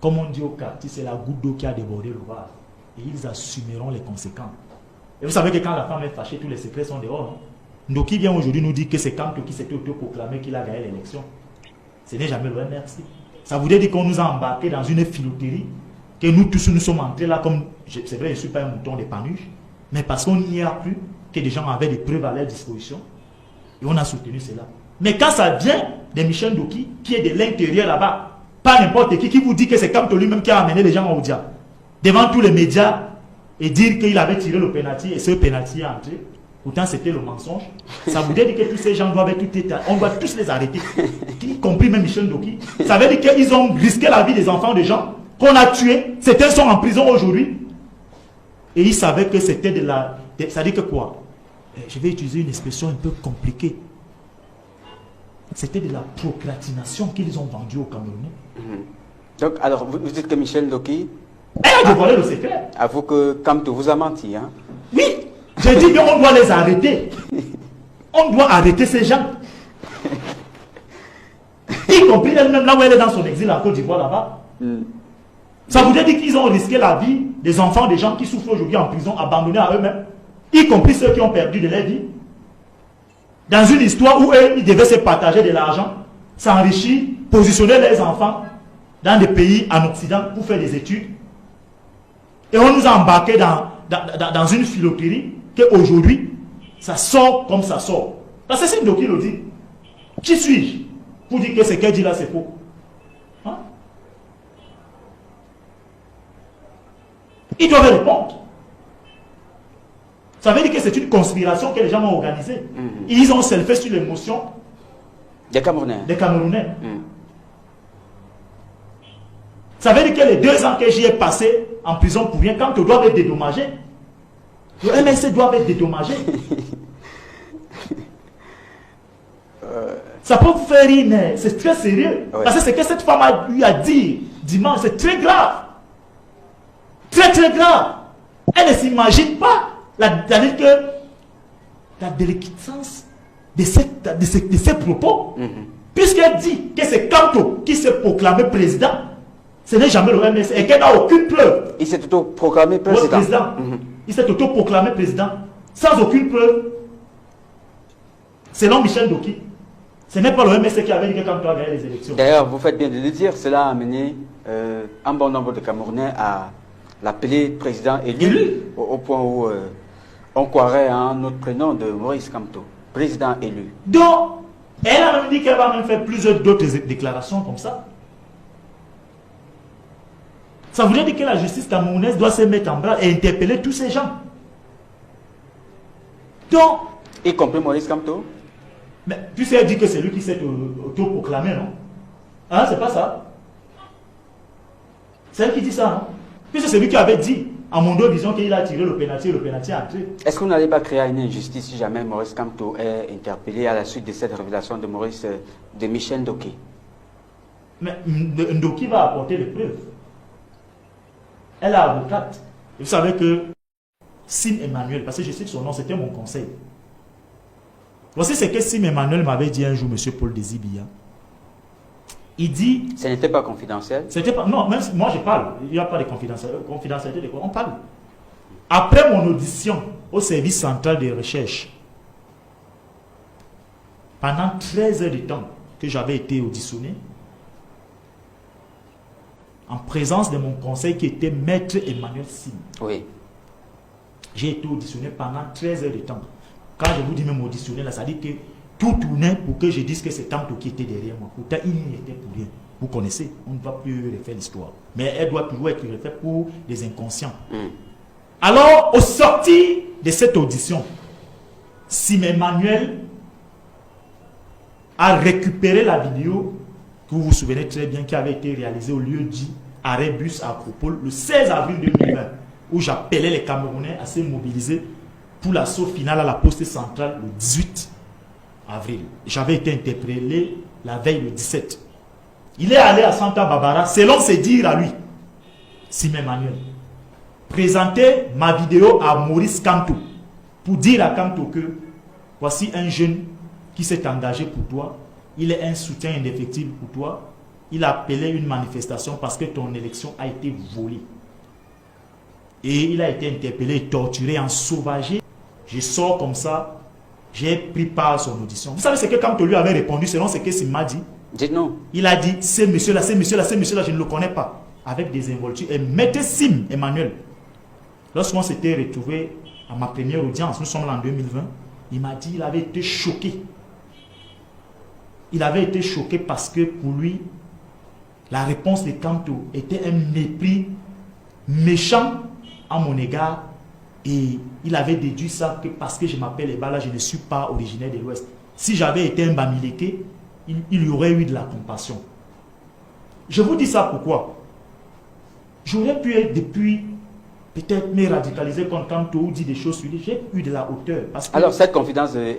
comme on dit au quartier, c'est la goutte d'eau qui a débordé le vase. Et ils assumeront les conséquences. Et vous savez que quand la femme est fâchée, tous les secrets sont dehors, non? Ndoki vient aujourd'hui nous dire que c'est Kamto qui s'était autoproclamé qu'il a gagné l'élection. Ce n'est jamais le MRC. Ça voudrait dire qu'on nous a embarqués dans une filouterie, que nous tous nous sommes entrés là comme, c'est vrai, je ne suis pas un mouton d'épanouche, mais parce qu'on n'y a plus, que des gens avaient des preuves à leur disposition, et on a soutenu cela. Mais quand ça vient de Michel Ndoki, qui est de l'intérieur là-bas, pas n'importe qui vous dit que c'est Kamto lui-même qui a amené les gens au Dia, devant tous les médias, et dire qu'il avait tiré le pénalty, et ce pénalty est entré, pourtant c'était le mensonge, ça voudrait dire que tous ces gens doivent être on doit tous les arrêter, y compris même Michel Ndoki. Ça veut dire qu'ils ont risqué la vie des enfants des gens, qu'on a tués, certains sont en prison aujourd'hui, et ils savaient que c'était de la... ça veut dire que quoi? Je vais utiliser une expression un peu compliquée. C'était de la procrastination qu'ils ont vendue aux Camerounais. Donc, alors, vous dites que Michel Ndoki... Elle a dévoilé le secret. Avoue que Kamto vous a menti, hein? Oui, j'ai dit qu'on doit les arrêter. On doit arrêter ces gens. Y compris elle-même, là où elle est dans son exil en Côte d'Ivoire, là-bas. Ça voudrait dire qu'ils ont risqué la vie des enfants, des gens qui souffrent aujourd'hui en prison, abandonnés à eux-mêmes, y compris ceux qui ont perdu de leur vie. Dans une histoire où eux, ils devaient se partager de l'argent, s'enrichir, positionner leurs enfants dans des pays en Occident pour faire des études. Et on nous a embarqués dans une filouterie qu'aujourd'hui, ça sort comme ça sort. Parce que c'est Ndoki le dit. Qui suis-je pour dire que ce qu'elle dit là, c'est faux? Hein? Ils doivent répondre. Ça veut dire que c'est une conspiration que les gens ont organisée. Ils ont selfé sur l'émotion des Camerounais. Ça veut dire que les 2 ans que j'y ai passé en prison pour rien, quand ils doivent être dédommagés, le MSC doit être dédommagé. Ça peut vous faire rire, mais c'est très sérieux. Ouais. Parce que ce que cette femme a eu à dire dimanche, c'est très grave. Très très grave. Elle ne s'imagine pas c'est-à-dire que la délicatesse de ces propos, puisqu'elle dit que c'est Kamto qui s'est proclamé président, ce n'est jamais le MSC et qu'elle n'a aucune preuve. Il s'est autoproclamé président. Il s'est autoproclamé président sans aucune preuve. Selon Michel Ndoki, ce n'est pas le MSC qui avait dit que Kamto a gagné les élections. D'ailleurs, vous faites bien de le dire, cela a amené un bon nombre de Camerounais à l'appeler président élu. Au point où on croirait à un autre prénom de Maurice Kamto, président élu. Donc, elle a même dit qu'elle va même faire plusieurs d'autres déclarations comme ça. Ça voudrait dire que la justice camerounaise doit se mettre en bras et interpeller tous ces gens. Donc... Y compris Maurice Kamto? Mais puisqu'elle dit que c'est lui qui s'est autoproclamé, non? Hein, c'est pas ça? C'est elle qui dit ça, non? Puisque c'est lui qui avait dit, à Mondo Vision, qu'il a tiré le pénalty a entré. Est-ce qu'on n'allait pas créer une injustice si jamais Maurice Kamto est interpellé à la suite de cette révélation de Michel Ndoki? Mais Ndoki va apporter les preuves. Elle est avocate. Et vous savez que Sim Emmanuel, parce que je cite son nom, c'était mon conseil. Voici ce que Sim Emmanuel m'avait dit un jour, M. Paul Désibia. Il dit... Ce n'était pas confidentiel? C'était pas... Non, même moi je parle. Il n'y a pas de confidentialité de quoi. On parle. Après mon audition au service central de recherche, pendant 13 heures de temps que j'avais été auditionné, en présence de mon conseil qui était Maître Emmanuel Sim. Oui. J'ai été auditionné pendant 13 heures de temps. Quand je vous dis même auditionné, là, ça dit que tout tournait pour que je dise que c'est Kamto qui était derrière moi. Pourtant, il n'y était pour rien. Vous connaissez, on ne va plus refaire l'histoire. Mais elle doit toujours être refaite pour les inconscients. Alors, au sorti de cette audition, Sim Emmanuel a récupéré la vidéo que vous vous souvenez très bien qui avait été réalisée au lieu dit arrêt bus à Acropole le 16 avril 2020, où j'appelais les Camerounais à se mobiliser pour l'assaut final à la poste centrale le 18 avril. J'avais été interpellé la veille le 17. Il est allé à Santa Barbara, selon ses dires à lui, Sim Emmanuel, présenter ma vidéo à Maurice Kamto pour dire à Kamto que voici un jeune qui s'est engagé pour toi, il est un soutien indéfectible pour toi, il a appelé une manifestation parce que ton élection a été volée. Et il a été interpellé, torturé, ensauvagé. Je sors comme ça, j'ai pris part à son audition. Vous savez ce que Kamto lui avait répondu selon ce que Sim m'a dit? Dites-nous. Il a dit, c'est monsieur-là, c'est monsieur-là, c'est monsieur-là, je ne le connais pas. Avec des involtures. Et mettez Sim, Emmanuel. Lorsqu'on s'était retrouvé à ma première audience, nous sommes là en 2020, il m'a dit, il avait été choqué. Il avait été choqué parce que pour lui, la réponse de Kamto était un mépris méchant à mon égard. Et il avait déduit ça que parce que je m'appelle Ebala, je ne suis pas originaire de l'Ouest. Si j'avais été un Bamileke, il y aurait eu de la compassion. Je vous dis ça pourquoi? J'aurais pu être depuis, peut-être me radicaliser contre Kamto ou dire des choses sur lui. J'ai eu de la hauteur. Parce que alors cette confidence